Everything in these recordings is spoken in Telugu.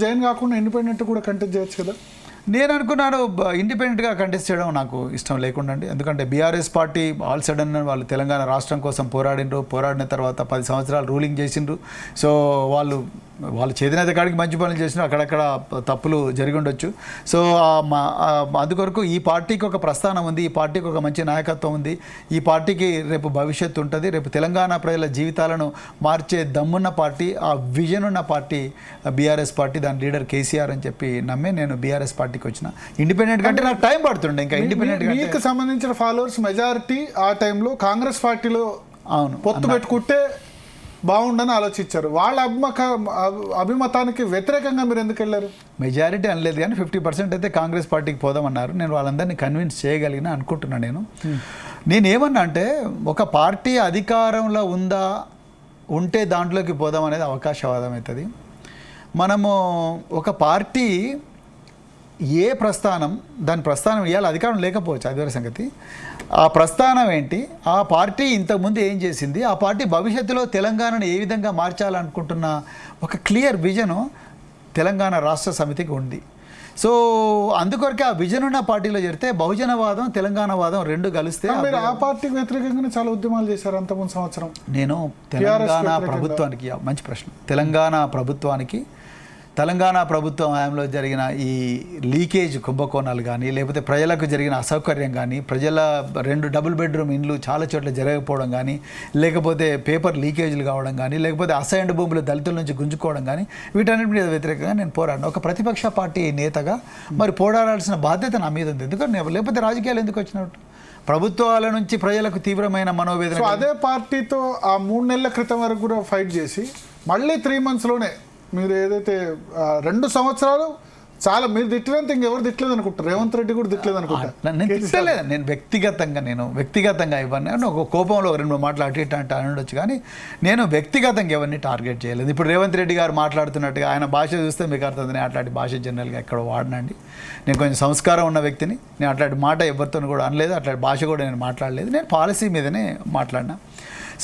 జైన్ కాకుండా ఇండిపెండెంట్ కూడా కంటెస్ట్ చేయొచ్చు కదా. నేను అనుకున్నాను ఇండిపెండెంట్గా కంటెస్ట్ చేయడం నాకు ఇష్టం లేకుండా అండి. ఎందుకంటే బీఆర్ఎస్ పార్టీ ఆల్ సడన్ వాళ్ళు తెలంగాణ రాష్ట్రం కోసం పోరాడిన తర్వాత 10 సంవత్సరాలు రూలింగ్ చేసిండ్రు. సో వాళ్ళు చేతినైతే కాడికి మంచి పనులు చేసినా అక్కడక్కడ తప్పులు జరిగి ఉండొచ్చు. సో అందుకొరకు ఈ పార్టీకి ఒక ప్రస్థానం ఉంది, ఈ పార్టీకి ఒక మంచి నాయకత్వం ఉంది, ఈ పార్టీకి రేపు భవిష్యత్తు ఉంటుంది, రేపు తెలంగాణ ప్రజల జీవితాలను మార్చే దమ్మున్న పార్టీ, ఆ విజన్ ఉన్న పార్టీ బీఆర్ఎస్ పార్టీ, దాని లీడర్ కేసీఆర్ అని చెప్పి నమ్మే నేను బీఆర్ఎస్ పార్టీకి వచ్చిన. ఇండిపెండెంట్ కంటే నాకు టైం పడుతుండే. ఇంకా ఇండిపెండెంట్ మీకు సంబంధించిన ఫాలోవర్స్ మెజారిటీ ఆ టైంలో కాంగ్రెస్ పార్టీలో అవును పొత్తు పెట్టుకుంటే బాగుండని ఆలోచించారు. వాళ్ళ అభిమతానికి వ్యతిరేకంగా మీరు ఎందుకు వెళ్ళారు? మెజారిటీ అనలేదు కానీ 50% అయితే కాంగ్రెస్ పార్టీకి పోదామన్నారు. నేను వాళ్ళందరినీ కన్విన్స్ చేయగలిగిన అనుకుంటున్నాను. నేనేమన్నా అంటే ఒక పార్టీ అధికారంలో ఉంటే దాంట్లోకి పోదాం అనేది అవకాశవాదం అవుతుంది. మనము ఒక పార్టీ దాని ప్రస్థానం ఇవ్వాలి, అధికారం లేకపోవచ్చు, అది వేరే సంగతి. ఆ ప్రస్థానం ఏంటి, ఆ పార్టీ ఇంతకుముందు ఏం చేసింది, ఆ పార్టీ భవిష్యత్తులో తెలంగాణను ఏ విధంగా మార్చాలనుకుంటున్న ఒక క్లియర్ విజను తెలంగాణ రాష్ట్ర సమితికి ఉంది. సో అందుకొరకే ఆ విజన్ ఉన్న పార్టీలో చేరితే బహుజనవాదం తెలంగాణవాదం రెండు కలిస్తే. మీరు ఆ పార్టీకి వ్యతిరేకంగానే చాలా ఉద్యమాలు చేశారు అంతకుముందు సంవత్సరం. నేను తెలంగాణ ప్రభుత్వానికి, మంచి ప్రశ్న, తెలంగాణ ప్రభుత్వం హయాంలో జరిగిన ఈ లీకేజ్ కుంభకోణాలు కానీ, లేకపోతే ప్రజలకు జరిగిన అసౌకర్యం కానీ, ప్రజల 2 డబుల్ బెడ్రూమ్ ఇండ్లు చాలా చోట్ల జరగకపోవడం కానీ, లేకపోతే పేపర్ లీకేజ్లు కావడం కానీ, లేకపోతే అసైన్డ్ భూములు దళితుల నుంచి గుంజుకోవడం కానీ, వీటన్నిటి మీద వ్యతిరేకంగా నేను పోరాడిన ఒక ప్రతిపక్ష పార్టీ నేతగా మరి పోరాడాల్సిన బాధ్యత నా మీద ఉంది. ఎందుకంటే లేకపోతే రాజకీయాలు ఎందుకు వచ్చినట్టు? ప్రభుత్వాల నుంచి ప్రజలకు తీవ్రమైన మనోవేదన. అదే పార్టీతో ఆ 3 నెలల క్రితం వరకు కూడా ఫైట్ చేసి మళ్ళీ 3 మంత్స్లోనే మీరు ఏదైతే 2 సంవత్సరాలు చాలా మీరు తిట్టినంత ఇంకెవరు తిట్టలేదు అనుకుంటారు. రేవంత్ రెడ్డి కూడా తిట్టలేదు అనుకుంటారు. నేను తిట్టలేదు. నేను వ్యక్తిగతంగా ఇవన్నీ ఒక కోపంలో 2 మాటలు అటు ఇటు అంటే అనొచ్చు, కానీ నేను వ్యక్తిగతంగా ఎవరిని టార్గెట్ చేయలేదు. ఇప్పుడు రేవంత్ రెడ్డి గారు మాట్లాడుతున్నట్టుగా ఆయన భాష చూస్తే మీకు అర్థం, నేను అట్లాంటి భాష జనరల్గా ఎక్కడ వాడినండి. నేను కొంచెం సంస్కారం ఉన్న వ్యక్తిని. నేను అట్లాంటి మాట ఎవరితో కూడా అనలేదు, అట్లాంటి భాష కూడా నేను మాట్లాడలేదు. నేను పాలసీ మీదనే మాట్లాడినా.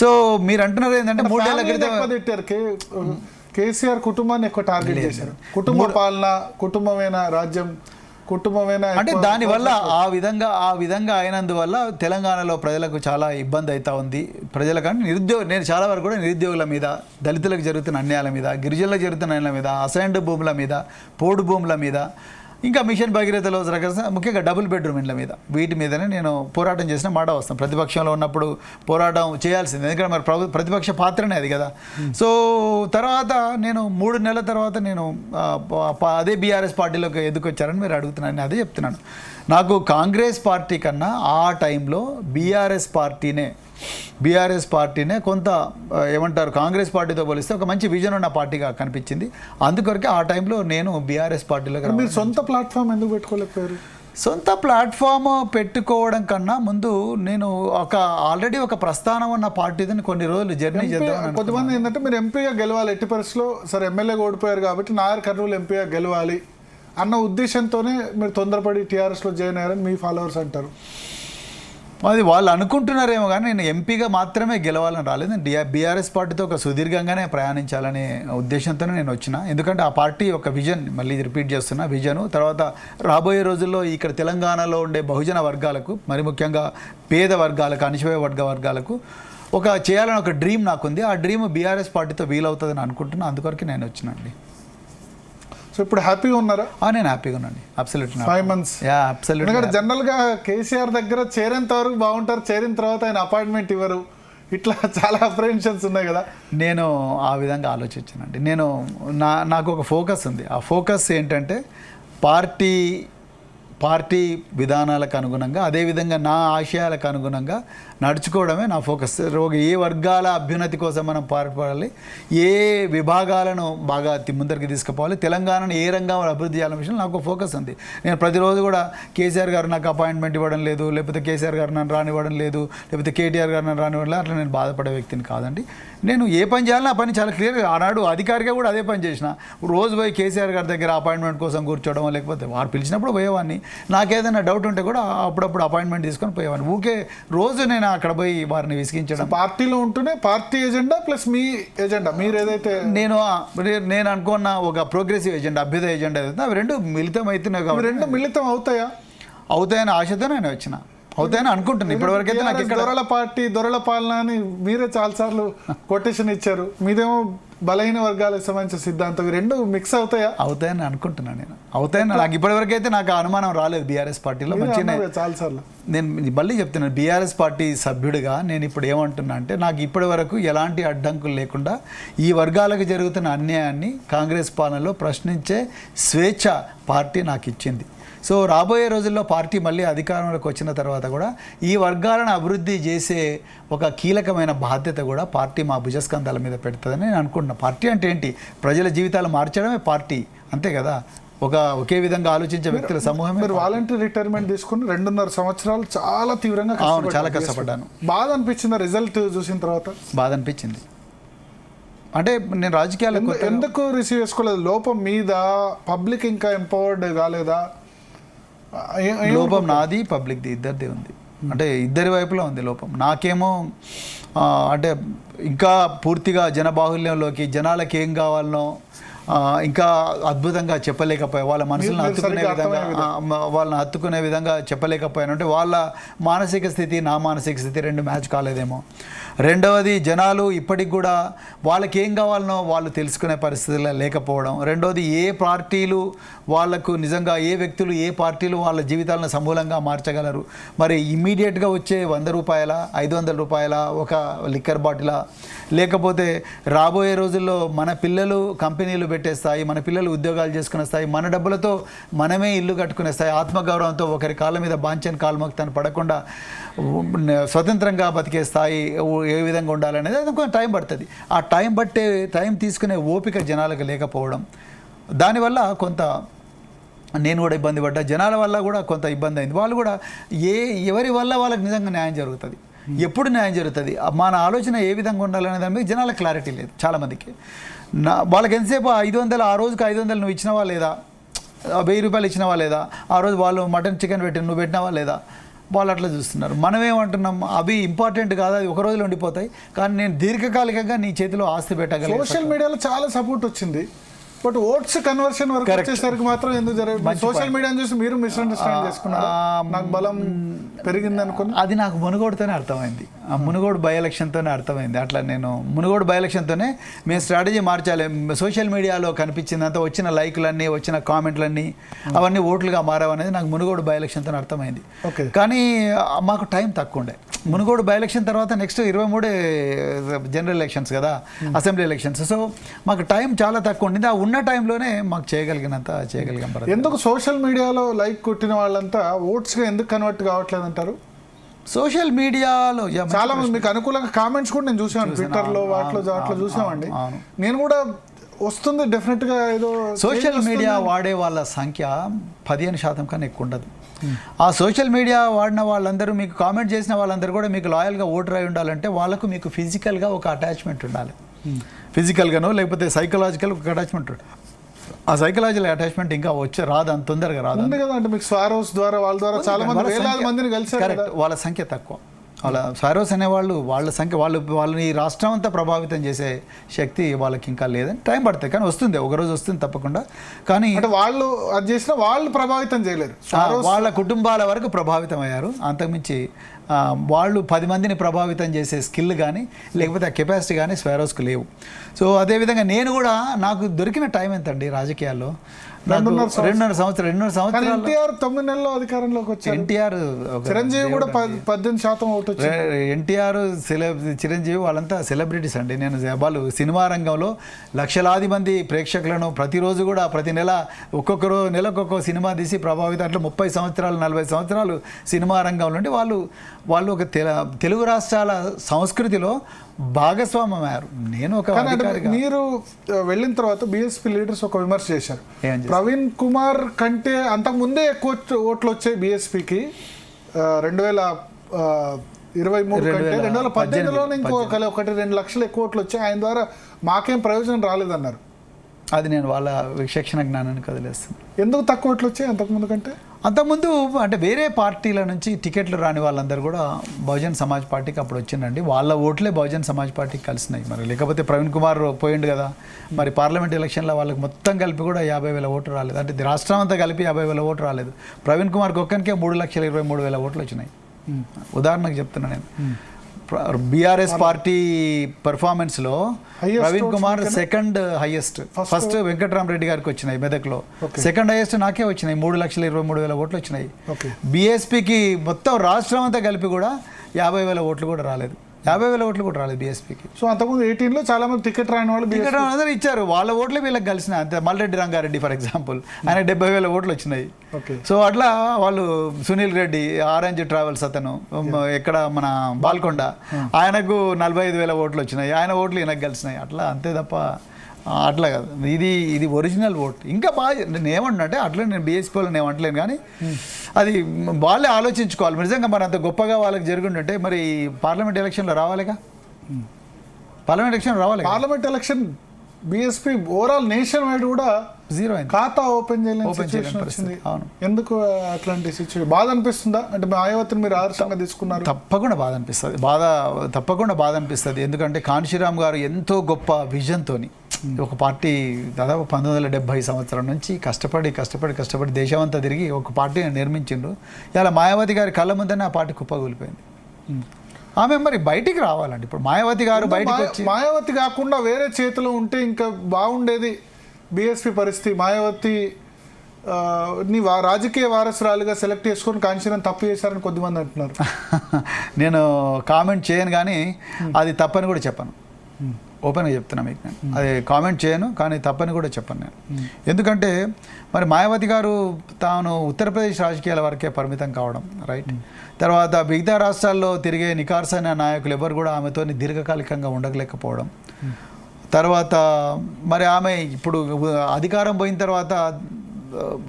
సో మీరు అంటున్నారు ఏంటంటే 3 ఏళ్ల క్రితం కేసీఆర్ కుటుంబాన్ని ఎక్కువ టార్గెట్ చేశారు. కుటుంబ పాలన, కుటుంబమైన రాజ్యం, కుటుంబమైన అంటే దానివల్ల ఆ విధంగా అయినందువల్ల తెలంగాణలో ప్రజలకు చాలా ఇబ్బంది అవుతా ఉంది. ప్రజలకంటే నేను చాలా వరకు కూడా నిరుద్యోగుల మీద, దళితులకు జరుగుతున్న అన్యాయాల మీద, గిరిజనులకు జరుగుతున్న అన్యాయాల మీద, అసైన్డ్ భూముల మీద, పోడు భూముల మీద, ఇంకా మిషన్ భగీరథలో ముఖ్యంగా డబుల్ బెడ్రూమ్ ఇండ్ల మీద, వీటి మీదనే నేను పోరాటం చేసిన మాట వస్తాను. ప్రతిపక్షంలో ఉన్నప్పుడు పోరాటం చేయాల్సింది, ఎందుకంటే మరి ప్రతిపక్ష పాత్రనే అది కదా. సో తర్వాత నేను 3 నెలల తర్వాత నేను అదే బీఆర్ఎస్ పార్టీలోకి ఎందుకు వచ్చారని మీరు అడుగుతున్నాను. అదే చెప్తున్నాను. నాకు కాంగ్రెస్ పార్టీ కన్నా ఆ టైంలో బీఆర్ఎస్ పార్టీనే కొంత ఏమంటారు, కాంగ్రెస్ పార్టీతో పోలిస్తే ఒక మంచి విజన్ ఉన్న పార్టీగా కనిపించింది. అందుకొరకే ఆ టైంలో నేను బీఆర్ఎస్ పార్టీలోకి. మీరు సొంత ప్లాట్ఫామ్ ఎందుకు పెట్టుకోలేకపోయారు? సొంత ప్లాట్ఫామ్ పెట్టుకోవడం కన్నా ముందు నేను ఆల్రెడీ ఒక ప్రస్థానం ఉన్న పార్టీని కొన్ని రోజులు జర్నీ చేద్దాం. కొంతమంది ఏంటంటే మీరు ఎంపీగా గెలవాలి, ఎట్టి పరిస్థితిలో సరే ఎమ్మెల్యేగా ఓడిపోయారు కాబట్టి నాయర్ కర్నూలు ఎంపీగా గెలవాలి అన్న ఉద్దేశంతోనే మీరు తొందరపడి టీఆర్ఎస్లో జాయిన్ అయ్యారని మీ ఫాలోవర్స్ అంటారు. అది వాళ్ళు అనుకుంటున్నారేమో, కానీ నేను ఎంపీగా మాత్రమే గెలవాలని రాలేదు. నేను బీఆర్ఎస్ పార్టీతో ఒక సుదీర్ఘంగానే ప్రయాణించాలనే ఉద్దేశంతోనే నేను వచ్చిన. ఎందుకంటే ఆ పార్టీ ఒక విజన్, మళ్ళీ రిపీట్ చేస్తున్నా, విజను. తర్వాత రాబోయే రోజుల్లో ఇక్కడ తెలంగాణలో ఉండే బహుజన వర్గాలకు, మరి ముఖ్యంగా పేద వర్గాలకు, అణచివేయ వర్గాలకు చేయాలని ఒక డ్రీమ్ నాకుంది. ఆ డ్రీమ్ బీఆర్ఎస్ పార్టీతో వీలవుతుందని అనుకుంటున్నా. అందుకొరకు నేను వచ్చినండి. సో ఇప్పుడు హ్యాపీగా ఉన్నారా? నేను హ్యాపీగా ఉన్నాను. Absolutely 5 months. ఎందుకంటే జనరల్గా కేసీఆర్ దగ్గర చేరేంత వరకు బాగుంటారు, చేరిన తర్వాత ఆయన అపాయింట్మెంట్ ఇవ్వరు, ఇట్లా చాలా అప్రహెన్షన్స్ ఉన్నాయి కదా. నేను ఆ విధంగా ఆలోచించానండి. నాకు ఒక ఫోకస్ ఉంది. ఆ ఫోకస్ ఏంటంటే పార్టీ విధానాలకు అనుగుణంగా, అదేవిధంగా నా ఆశయాలకు అనుగుణంగా నడుచుకోవడమే నా ఫోకస్. ఏ వర్గాల అభ్యున్నతి కోసం మనం పాటుపడాలి, ఏ విభాగాలను బాగా ముందరికి తీసుకుపోవాలి, తెలంగాణను ఏ రంగంలో అభివృద్ధి చేయాలనే విషయంలో నాకు ఫోకస్ ఉంది. నేను ప్రతిరోజు కూడా కేసీఆర్ గారు నాకు అపాయింట్మెంట్ ఇవ్వడం లేదు, లేకపోతే కేసీఆర్ గారు నన్ను రానివ్వడం లేదు, లేకపోతే కేటీఆర్ గారు నన్ను రానివ్వడం లేదు, అట్లా నేను బాధపడే వ్యక్తిని కాదండి. నేను ఏ పని చేయాలో ఆ పని చాలా క్లియర్గా, ఆనాడు అధికారిగా కూడా అదే పని చేసిన. రోజు పోయి కేసీఆర్ గారి దగ్గర అపాయింట్మెంట్ కోసం కూర్చోవడం, లేకపోతే వారు పిలిచినప్పుడు పోయేవాడిని. నాకేదైనా డౌట్ ఉంటే కూడా అప్పుడప్పుడు అపాయింట్మెంట్ తీసుకొని పోయేవాడిని. రోజు నేను అయినా అక్కడ పోయి వారిని విసిగించడం. పార్టీలో ఉంటూనే పార్టీ ఎజెండా ప్లస్ మీ ఎజెండా మీరు ఏదైతే నేను అనుకున్న ఒక ప్రోగ్రెసివ్ ఎజెండా, అభ్యుదయ ఎజెండా ఏదైతే అవి రెండు మిళితం అవుతున్నాయి కాబట్టి రెండు మిళితం అవుతాయని ఆశతో నేను వచ్చిన, అవుతాయని అనుకుంటున్నాను. ఇప్పటివరకు అయితే నాకు ఇక్కడ దొరల పార్టీ దొరల పాలన అని మీరే చాలాసార్లు కొటేషన్ ఇచ్చారు. మీదేమో బలహీన వర్గాలకు సంబంధించిన సిద్ధాంతం, రెండు మిక్స్ అవుతాయని అనుకుంటున్నాను నేను. అవుతాయని నాకు ఇప్పటివరకు అయితే నాకు అనుమానం రాలేదు బీఆర్ఎస్ పార్టీలో. మంచిగా చాలాసార్లు నేను మళ్ళీ చెప్తున్నాను, బీఆర్ఎస్ పార్టీ సభ్యుడిగా నేను ఇప్పుడు ఏమంటున్నా అంటే నాకు ఇప్పటి వరకు ఎలాంటి అడ్డంకులు లేకుండా ఈ వర్గాలకు జరుగుతున్న అన్యాయాన్ని కాంగ్రెస్ పాలనలో ప్రశ్నించే స్వేచ్ఛ పార్టీ నాకు ఇచ్చింది. సో రాబోయే రోజుల్లో పార్టీ మళ్ళీ అధికారంలోకి వచ్చిన తర్వాత కూడా ఈ వర్గాలను అభివృద్ధి చేసే ఒక కీలకమైన బాధ్యత కూడా పార్టీ మా భుజస్కంధాల మీద పెడుతుందని నేను అనుకుంటున్నాను. పార్టీ అంటే ఏంటి? ప్రజల జీవితాలు మార్చడమే పార్టీ, అంతే కదా. ఒకే విధంగా ఆలోచించే వ్యక్తుల సమూహం. మీరు వాలంటీర్ రిటైర్మెంట్ తీసుకుని 2.5 సంవత్సరాలు చాలా తీవ్రంగా చాలా కష్టపడ్డాను. బాధ అనిపించింది రిజల్ట్ చూసిన తర్వాత? బాధ అనిపించింది. అంటే నేను రాజకీయాలకు ఎందుకు రిసీవ్ చేసుకోలేదు? లోపం మీద, పబ్లిక్ ఇంకా ఎంపవర్డ్ కాలేదా? లోపం నాది, పబ్లిక్ది, ఇద్దరిది ఉంది. అంటే ఇద్దరి వైపులో ఉంది లోపం. నాకేమో అంటే ఇంకా పూర్తిగా జనబాహుల్యంలోకి జనాలకు ఏం కావాలనో ఇంకా అద్భుతంగా చెప్పలేకపోయా. వాళ్ళ మనసులను హత్తుకునే విధంగా వాళ్ళని హత్తుకునే విధంగా చెప్పలేకపోయాను. అంటే వాళ్ళ మానసిక స్థితి నా మానసిక స్థితి రెండు మ్యాచ్ కాలేదేమో. రెండవది, జనాలు ఇప్పటికి కూడా వాళ్ళకి ఏం కావాలనో వాళ్ళు తెలుసుకునే పరిస్థితుల్లో లేకపోవడం. రెండవది, ఏ పార్టీలు వాళ్లకు నిజంగా ఏ వ్యక్తులు ఏ పార్టీలు వాళ్ళ జీవితాలను సమూలంగా మార్చగలరు. మరి ఇమ్మీడియట్గా వచ్చే 100 రూపాయల 500 రూపాయల ఒక లిక్కర్ బాటిలా, లేకపోతే రాబోయే రోజుల్లో మన పిల్లలు కంపెనీలు పెట్టే స్థాయి, మన పిల్లలు ఉద్యోగాలు చేసుకునే స్థాయి, మన డబ్బులతో మనమే ఇల్లు కట్టుకునే స్థాయి, ఆత్మగౌరవంతో ఒకరి కాళ్ళ మీద బాంచని కాల్మోక్తాన్ని పడకుండా స్వతంత్రంగా బతికే స్థాయి ఏ విధంగా ఉండాలనేది అది కొంచెం టైం పడుతుంది. ఆ టైం తీసుకునే ఓపిక జనాలకు లేకపోవడం, దానివల్ల కొంత నేను కూడా ఇబ్బంది పడ్డా, జనాల వల్ల కూడా కొంత ఇబ్బంది అయింది. వాళ్ళు కూడా ఎవరి వల్ల వాళ్ళకి నిజంగా న్యాయం జరుగుతుంది, ఎప్పుడు న్యాయం జరుగుతుంది, మన ఆలోచన ఏ విధంగా ఉండాలనే దాని మీద జనాలకు క్లారిటీ లేదు చాలామందికి. వాళ్ళకి ఎంతసేపు 500 ఆ రోజుకి 500 నువ్వు ఇచ్చినవా లేదా, 1000 రూపాయలు ఇచ్చినవా లేదా, ఆ రోజు వాళ్ళు మటన్ చికెన్ పెట్టి నువ్వు పెట్టినవా లేదా, వాళ్ళు అట్లా చూస్తున్నారు. మనం ఏమంటున్నాం, అవి ఇంపార్టెంట్ కాదు, అది ఒక రోజులో ఉండిపోతాయి, కానీ నేను దీర్ఘకాలికంగా నీ చేతిలో ఆస్తి పెట్టగలను. సోషల్ మీడియాలో చాలా సపోర్ట్ వచ్చింది, బట్ ఓట్స్ కన్వర్షన్ వరకు వచ్చేసరికి మాత్రం ఎందుకు జరగదు? సోషల్ మీడియాని చూసి మీరు మిస్అండర్స్టాండ్ చేసుకున్నారు, నాకు బలం పెరిగింది అనుకుని. అది నాకు మునుగోడుతోనే అర్థమైంది, ఆ మునుగోడు బై ఎలక్షన్తోనే అర్థమైంది. అట్లా నేను మునుగోడు బై ఎలక్షన్తోనే మేము స్ట్రాటజీ మార్చాలి. సోషల్ మీడియాలో కనిపించిందంతా వచ్చిన లైకులన్నీ వచ్చిన కామెంట్లన్నీ అవన్నీ ఓట్లుగా మారావనేది నాకు మునుగోడు బై ఎలక్షన్తోనే అర్థమైంది. కానీ మాకు టైం తక్కువ ఉండే. మునుగోడు బై ఎలక్షన్ తర్వాత నెక్స్ట్ 23 జనరల్ ఎలక్షన్స్ కదా, అసెంబ్లీ ఎలక్షన్స్. సో మాకు టైం చాలా తక్కువ ఉండింది. ఆ ఉన్న టైంలోనే మాకు చేయగలిగాం. ఎందుకు సోషల్ మీడియాలో లైక్ కొట్టిన వాళ్ళంతా ఓట్స్గా ఎందుకు కన్వర్ట్ కావట్లేదు అంటారు? సోషల్ మీడియాలో చాలా మంది మీకు అనుకూలంగా కామెంట్స్ కూడా నేను చూసాను, ట్విట్టర్లో వాటిలో చూసామండి. నేను కూడా వస్తుంది డెఫినెట్గా. ఏదో సోషల్ మీడియా వాడే వాళ్ళ సంఖ్య 15% కన్నా ఎక్కువ ఉండదు. ఆ సోషల్ మీడియా వాడిన వాళ్ళందరూ, మీకు కామెంట్ చేసిన వాళ్ళందరూ కూడా మీకు లాయల్గా ఓటర్ అయి ఉండాలంటే వాళ్ళకు మీకు ఫిజికల్గా ఒక అటాచ్మెంట్ ఉండాలి. ఫిజికల్గానో లేకపోతే సైకలాజికల్ ఒక అటాచ్మెంట్ ఉంటుంది. ఆ సైకలాజికల్ అటాచ్మెంట్ ఇంకా రాదు, అంత తొందరగా రాదు కదా. అంటే మీకు స్వారోస్ ద్వారా వాళ్ళ ద్వారా చాలా మంది వేలాది మందిని కలిసారు. వాళ్ళ సంఖ్య తక్కువ. వాళ్ళ స్వారోస్ అనేవాళ్ళు వాళ్ళ సంఖ్య వాళ్ళని ఈ రాష్ట్రం అంతా ప్రభావితం చేసే శక్తి వాళ్ళకి ఇంకా లేదని టైం పడుతుంది, కానీ వస్తుంది, ఒకరోజు వస్తుంది తప్పకుండా. కానీ అంటే వాళ్ళు అది చేసినా వాళ్ళు ప్రభావితం చేయలేరు, వాళ్ళ కుటుంబాల వరకు ప్రభావితం అయ్యారు. అంతకుమించి వాళ్ళు 10 మందిని ప్రభావితం చేసే స్కిల్ కానీ లేకపోతే ఆ కెపాసిటీ కానీ స్వారోస్కి లేవు. సో అదేవిధంగా నేను కూడా, నాకు దొరికిన టైం ఎంతండి రాజకీయాల్లో, 2.5 సంవత్సరాలు. ఎన్టీఆర్ 9 నెలల్లో అధికారంలోకి వచ్చారు. ఎన్టీఆర్, చిరంజీవి కూడా 18% ఓటు వచ్చింది. ఎన్టీఆర్, చిరంజీవి వాళ్ళంతా సెలబ్రిటీస్ అండి. నేను వాళ్ళు సినిమా రంగంలో లక్షలాది మంది ప్రేక్షకులను ప్రతిరోజు కూడా ప్రతి నెల నెలకు ఒక్కొక్క సినిమా తీసి ప్రభావితం, అట్లా 30 సంవత్సరాలు 40 సంవత్సరాలు సినిమా రంగంలో ఉండి వాళ్ళు ఒక తెలుగు రాష్ట్రాల సంస్కృతిలో భాగస్వామ్యమయ్యారు. నేను ఒక మీరు వెళ్ళిన తర్వాత బీఎస్పీ లీడర్స్ ఒక విమర్శ చేశారు, ప్రవీణ్ కుమార్ కంటే అంతకుముందే ఎక్కువ ఓట్లు వచ్చాయి బీఎస్పీకి 2023 కంటే 2018లోనే ఇంకో 1-2 లక్షలు ఎక్కువ ఓట్లు వచ్చాయి, ఆయన ద్వారా మాకేం ప్రయోజనం రాలేదన్నారు. అది నేను వాళ్ళ విచక్షణ జ్ఞానానికి వదిలేస్తాను. ఎందుకు తక్కువ ఓట్లు వచ్చాయి అంతకుముందు కంటే? అంతకుముందు అంటే వేరే పార్టీల నుంచి టికెట్లు రాని వాళ్ళందరూ కూడా బహుజన్ సమాజ్ పార్టీకి అప్పుడు వచ్చిందండి. వాళ్ళ ఓట్లే బహుజన్ సమాజ్ పార్టీకి కలిసినాయి. మరి లేకపోతే ప్రవీణ్ కుమార్ పోయిండు కదా, మరి పార్లమెంట్ ఎలక్షన్లో వాళ్ళకి మొత్తం కలిపి కూడా 50,000 ఓట్లు రాలేదు. అంటే రాష్ట్రం అంతా కలిపి 50,000 ఓట్లు రాలేదు. ప్రవీణ్ కుమార్కి ఒక్కనికే 3,23,000 ఓట్లు వచ్చినాయి. ఉదాహరణకు చెప్తున్నా నేను. బీఆర్ఎస్ పార్టీ పెర్ఫార్మెన్స్లో Praveen Kumar second highest. First Venkataramareddy గారికి వచ్చినాయి మెదక్లో, సెకండ్ హైయెస్ట్ నాకే వచ్చినాయి, 3,23,000 ఓట్లు వచ్చినాయి. బీఎస్పీకి మొత్తం రాష్ట్రం అంతా కలిపి కూడా 50,000 ఓట్లు కూడా రాలేదు. 50,000 ఓట్లు కూడా రాలేదు బీఎస్పీకి. సో అంతకుముందు 18లో చాలా మంది టికెట్ రాని వాళ్ళు టికెట్ అందరూ ఇచ్చారు, వాళ్ళ ఓట్లే వీళ్ళకి కలిసిన. అంతే మల్రెడ్డి రంగారెడ్డి ఫర్ ఎగ్జాంపుల్, ఆయన 70,000 ఓట్లు వచ్చినాయి. సో అట్లా వాళ్ళు సునీల్ రెడ్డి ఆరెంజ్ ట్రావెల్స్ అతను ఎక్కడ మన బాల్కొండ, ఆయనకు 45,000 ఓట్లు వచ్చినాయి, ఆయన ఓట్లు ఈయనకు కలిసినాయి. అట్లా అంతే తప్ప అట్లా కాదు. ఇది ఒరిజినల్ ఓట్. ఇంకా బాగా నేను ఏమంటున్నా అట్లా నేను బీఎస్పీ వాళ్ళని ఏమంటలేను, కానీ అది వాళ్ళే ఆలోచించుకోవాలి. నిజంగా మరి అంత గొప్పగా వాళ్ళకి జరుగుంటే మరి పార్లమెంట్ ఎలక్షన్లో రావాలిగా. Parliament election BSP overall nationwide కూడా జీరో అయింది, ఖాతా ఓపెన్ చేయలేని. ఎందుకు అట్లాంటి సిచ్యువేషన్? బాధ అనిపిస్తుందా? అంటే మాయావతిని మీరు ఆదర్శంగా తీసుకున్నారు. తప్పకుండా బాధ అనిపిస్తుంది. ఎందుకంటే కాన్షీరామ్ గారు ఎంతో గొప్ప విజన్తోని ఒక పార్టీ దాదాపు 1970 సంవత్సరం నుంచి కష్టపడి దేశమంతా తిరిగి ఒక పార్టీని నిర్మించిండ్రు. ఇలా మాయావతి గారి కళ్ళ ముందనే ఆ పార్టీ కుప్పగూలిపోయింది. ఆమె మరి బయటికి రావాలండి. ఇప్పుడు మాయావతి గారు బయటికి వచ్చి, మాయావతి కాకుండా వేరే చేతిలో ఉంటే ఇంకా బాగుండేది బీఎస్పీ పరిస్థితి. మాయావతి ని రాజకీయ వారసురాలుగా సెలెక్ట్ చేసుకొని కాంచీరామ్ తప్పు చేశారని కొద్దిమంది అంటున్నారు. నేను కామెంట్ చేయను, కానీ అది తప్పని కూడా చెప్పను. ఓపెన్గా చెప్తున్నా మీకు. నేను అది కామెంట్ చేయను, కానీ తప్పని కూడా చెప్పను నేను. ఎందుకంటే మరి మాయావతి గారు తాను ఉత్తరప్రదేశ్ రాజకీయాల వరకే పరిమితం కావడం రైట్. తర్వాత మిగతా రాష్ట్రాల్లో తిరిగే నికార్సైన నాయకులు ఎవరు కూడా ఆమెతో దీర్ఘకాలికంగా ఉండలేకపోవడం. తర్వాత మరి ఆమె ఇప్పుడు అధికారం పోయిన తర్వాత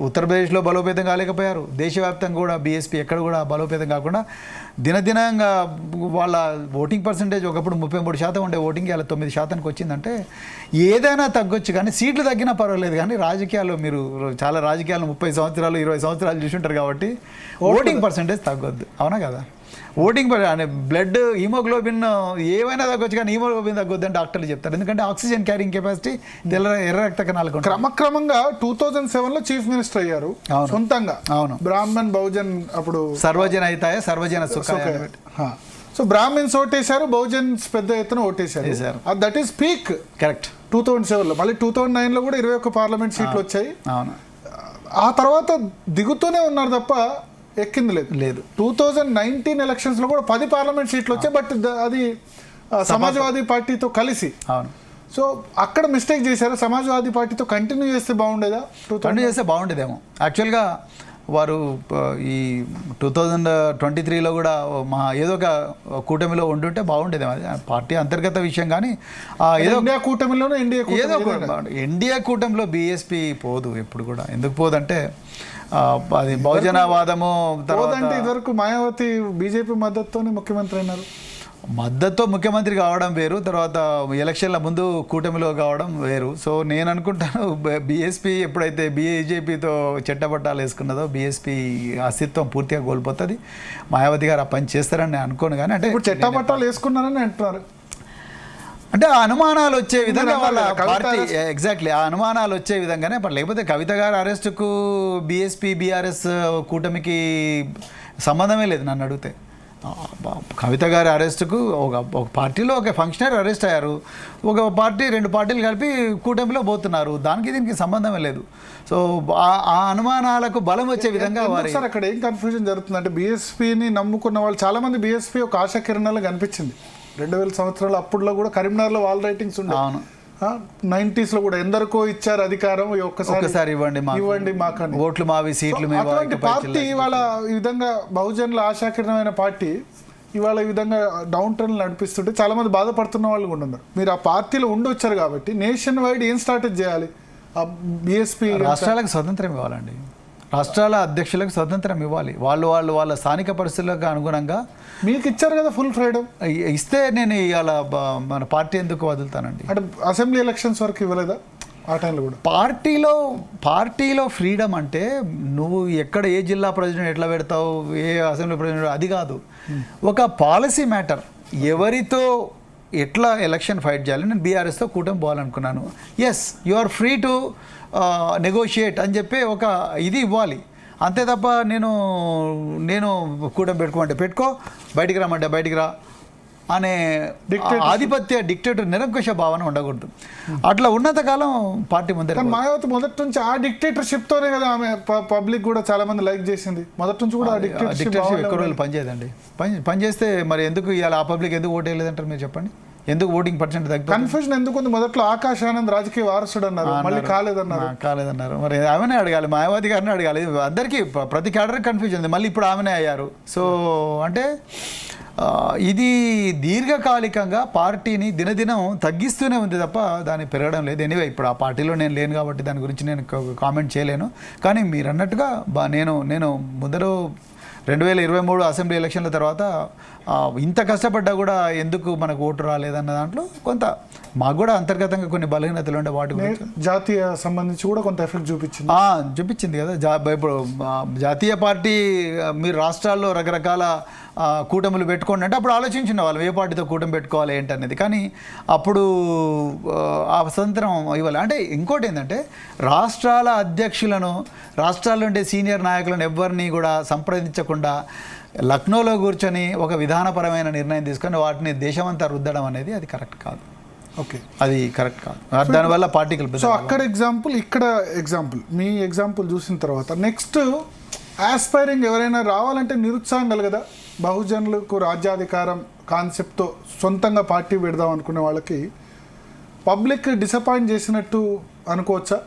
ఉత్తరప్రదేశ్లో బలోపేతం కాలేకపోయారు. దేశవ్యాప్తంగా కూడా బీఎస్పీ ఎక్కడ కూడా బలోపేతం కాకుండా దినదినంగా వాళ్ళ ఓటింగ్ పర్సంటేజ్ ఒకప్పుడు 33% ఉండే ఓటింగ్ ఇలా 9%కి వచ్చిందంటే ఏదైనా తగ్గొచ్చు, కానీ సీట్లు తగ్గినా పర్వాలేదు. కానీ రాజకీయాల్లో మీరు చాలా రాజకీయాలు 30 సంవత్సరాలు 20 సంవత్సరాలు చూసుంటారు కాబట్టి ఓటింగ్ పర్సంటేజ్ తగ్గొద్దు. అవునా కదా? ఓటింగ్ బ్లడ్ హీమోగ్లోబిన్ ఏమైనా తగ్గొచ్చు, కానీ హీమోగ్లోబిన్ తగ్గొద్దు అని డాక్టర్లు చెప్తారు. ఎందుకంటే ఆక్సిజన్ క్యారింగ్ కెపాసిటీ ఎర్ర రక్త కణాలకు. క్రమక్రమంగా 2007లో చీఫ్ మినిస్టర్ అయ్యారు సొంతంగా. అవును, బ్రాహ్మణ్ బహుజన్ అప్పుడు సర్వజన అయితాయ సర్వజన సుఖాయ. సో బ్రాహ్మిన్స్ ఓటేశారు, బహుజన్స్ పెద్ద ఎత్తున ఓటేశారు. That is peak. కరెక్ట్. 2007లో మళ్ళీ 2009లో కూడా 21 పార్లమెంట్ సీట్లు వచ్చాయి. అవును. ఆ తర్వాత దిగుతూనే ఉన్నారు తప్ప ఎక్కింది లేదు. 2019 ఎలక్షన్స్లో కూడా 10 పార్లమెంట్ సీట్లు వచ్చాయి, బట్ అది సమాజ్వాదీ పార్టీతో కలిసి. అవును. సో అక్కడ మిస్టేక్ చేశారు. సమాజ్వాదీ పార్టీతో కంటిన్యూ చేస్తే బాగుండేదా? కంటిన్యూ చేస్తే బాగుండేదేమో. యాక్చువల్గా వారు ఈ 2023లో కూడా ఏదో ఒక కూటమిలో ఉంటుంటే బాగుండేదేమో. అది పార్టీ అంతర్గత విషయం, కానీ ఏదో ఇండియా కూటమిలోనే ఏదో ఎన్డీఏ కూటమిలో బీఎస్పీ పోదు ఎప్పుడు కూడా. ఎందుకు పోదంటే అది బహుజనవాదము. తర్వాత ఇదివరకు మాయావతి బీజేపీ మద్దతుతోనే ముఖ్యమంత్రి అయినారు. మద్దతుతో ముఖ్యమంత్రి కావడం వేరు, తర్వాత ఎలక్షన్ల ముందు కూటమిలో కావడం వేరు. సో నేను అనుకుంటాను బీఎస్పీ ఎప్పుడైతే బీజేపీతో చెట్టపట్టాలు వేసుకున్నదో బీఎస్పీ అస్తిత్వం పూర్తిగా కోల్పోతుంది. మాయావతి గారు ఆ పని చేస్తారని నేను అనుకోను, కానీ అంటే ఇప్పుడు చెట్టపట్టాలు వేసుకున్నారని అంటున్నారు. అంటే ఆ అనుమానాలు వచ్చే విధంగా వాళ్ళ పార్టీ ఎగ్జాక్ట్లీ ఆ అనుమానాలు వచ్చే విధంగానే. లేకపోతే కవిత గారి అరెస్టుకు బీఎస్పీ బీఆర్ఎస్ కూటమికి సంబంధమే లేదు నన్ను అడిగితే. కవిత గారి అరెస్టుకు ఒక పార్టీలో ఒక ఫంక్షనరీ అరెస్ట్ అయ్యారు, ఒక పార్టీ 2 పార్టీలు కలిపి కూటమిలో పోతున్నారు, దానికి దీనికి సంబంధమే లేదు. సో ఆ అనుమానాలకు బలం వచ్చే విధంగా సార్ అక్కడ ఏం కన్ఫ్యూజన్ జరుగుతుంది అంటే బీఎస్పీని నమ్ముకున్న వాళ్ళు చాలామంది బీఎస్పీ ఒక ఆశాకిరణాలు కనిపించింది 2000 సంవత్సరాలు. అప్పుడులో కూడా కరీంనగర్లో వాల్ రైటింగ్స్ ఉండే. అవును. 90sలో కూడా ఎందరికో ఇచ్చారు అధికారం, ఒక్కసారి ఇవ్వండి మాకు, ఓట్లు మావి సీట్లు. అటువంటి పార్టీ ఇవాళ ఈ విధంగా బహుజనుల ఆశాకిరణమైన పార్టీ ఇవాళ ఈ విధంగా డౌన్ ట్రెండ్ నడిపిస్తుంటే చాలా మంది బాధపడుతున్న వాళ్ళు కూడా ఉన్నారు. మీరు ఆ పార్టీలో ఉండొచ్చారు కాబట్టి నేషన్ వైడ్ ఏం స్ట్రాటజీ చేయాలి? బీఎస్పీ రాష్ట్రాలకు స్వతంత్రం ఇవ్వాలండి. రాష్ట్రాల అధ్యక్షులకు స్వతంత్రం ఇవ్వాలి. వాళ్ళ స్థానిక పరిస్థితులకు అనుగుణంగా. మీకు ఇచ్చారు కదా ఫుల్ ఫ్రీడమ్, ఇస్తే నేను ఇవాళ మన పార్టీ ఎందుకు వదులుతానండి? అంటే అసెంబ్లీ ఎలక్షన్స్ వరకు ఇవ్వలేదా? ఆ టైంలో కూడా. పార్టీలో ఫ్రీడమ్ అంటే నువ్వు ఎక్కడ ఏ జిల్లా ప్రెసిడెంట్ ఎట్లా పెడతావు, ఏ అసెంబ్లీ ప్రెసిడెంట్, అది కాదు. ఒక పాలసీ మ్యాటర్, ఎవరితో ఎట్లా ఎలక్షన్ ఫైట్ చేయాలి. నేను బీఆర్ఎస్తో కూటమి పోవాలనుకున్నాను, yes you are free to negotiate అని చెప్పి ఒక ఇది ఇవ్వాలి. అంతే తప్ప నేను కూటమి పెట్టుకోమంటే పెట్టుకో, బయటికి రమ్మంటే బయటికి రా అనే ఆధిపత్య డిక్టేటర్ నిరంకుశ భావన ఉండకూడదు. అట్లా ఉన్నంత కాలం పార్టీ ముందే. మాయావతి మొదటి నుంచి ఆ డిక్టేటర్షిప్ తోనే కదా ఆమె పబ్లిక్ కూడా చాలా మంది లైక్ చేసింది. మొదటి నుంచి కూడా డిక్టేటర్షిప్ ఎక్కువ రోజులు పనిచేయదండి. పనిచేస్తే మరి ఎందుకు ఇవాళ ఆ పబ్లిక్ ఎందుకు ఓటు వేయలేదంటారు మీరు చెప్పండి. ఎందుకు ఓటింగ్ పర్సెంట్ తగ్గి కన్ఫ్యూజన్ ఎందుకు ఉంది? మొదట్లో ఆకాష్ ఆనంద్ రాజకీయ వారసుడు అన్నారు, మళ్ళీ కాలేదన్నారు. మరి ఆమెనే అడగాలి, మాయావతి గారిని అడగాలి. అందరికీ ప్రతి క్యాడర్ కన్ఫ్యూజన్ ఉంది, మళ్ళీ ఇప్పుడు ఆమెనే అయ్యారు. సో అంటే ఇది దీర్ఘకాలికంగా పార్టీని దినదినం తగ్గిస్తూనే ఉంది తప్ప దాన్ని పెరగడం లేదు. ఎనీవే ఇప్పుడు ఆ పార్టీలో నేను లేను కాబట్టి దాని గురించి నేను కామెంట్ చేయలేను. కానీ మీరు అన్నట్టుగా నేను ముందర 2023 అసెంబ్లీ ఎలక్షన్ల తర్వాత ఇంత కష్టపడ్డా కూడా ఎందుకు మనకు ఓటు రాలేదన్న దాంట్లో కొంత మాకు కూడా అంతర్గతంగా కొన్ని బలహీనతలు ఉండే, వాటి గురించి జాతీయ సంబంధించి కూడా కొంత ఎఫెక్ట్ చూపించింది కదా. ఇప్పుడు జాతీయ పార్టీ మీరు రాష్ట్రాల్లో రకరకాల కూటములు పెట్టుకోండి అంటే అప్పుడు ఆలోచించిన వాళ్ళు ఏ పార్టీతో కూటమి పెట్టుకోవాలి ఏంటనేది. కానీ అప్పుడు ఆ స్వతంత్రం ఇవ్వాలి. అంటే ఇంకోటి ఏంటంటే రాష్ట్రాల అధ్యక్షులను, రాష్ట్రాల్లో ఉండే సీనియర్ నాయకులను ఎవ్వరిని కూడా సంప్రదించకుండా లక్నోలో కూర్చొని ఒక విధానపరమైన నిర్ణయం తీసుకొని వాటిని దేశమంతా రుద్దడం అనేది అది కరెక్ట్ కాదు. ఓకే, అది కరెక్ట్ కాదు. దానివల్ల పార్టీకి సో అక్కడ ఎగ్జాంపుల్, ఇక్కడ ఎగ్జాంపుల్, మీ ఎగ్జాంపుల్ చూసిన తర్వాత నెక్స్ట్ ఆస్పైరింగ్ ఎవరైనా రావాలంటే నిరుత్సాహం కలగదా? బహుజనులకు రాజ్యాధికారం కాన్సెప్ట్తో సొంతంగా పార్టీ పెడదాం అనుకునే వాళ్ళకి పబ్లిక్ డిసప్పాయింట్ చేసినట్టు అనుకోవచ్చా?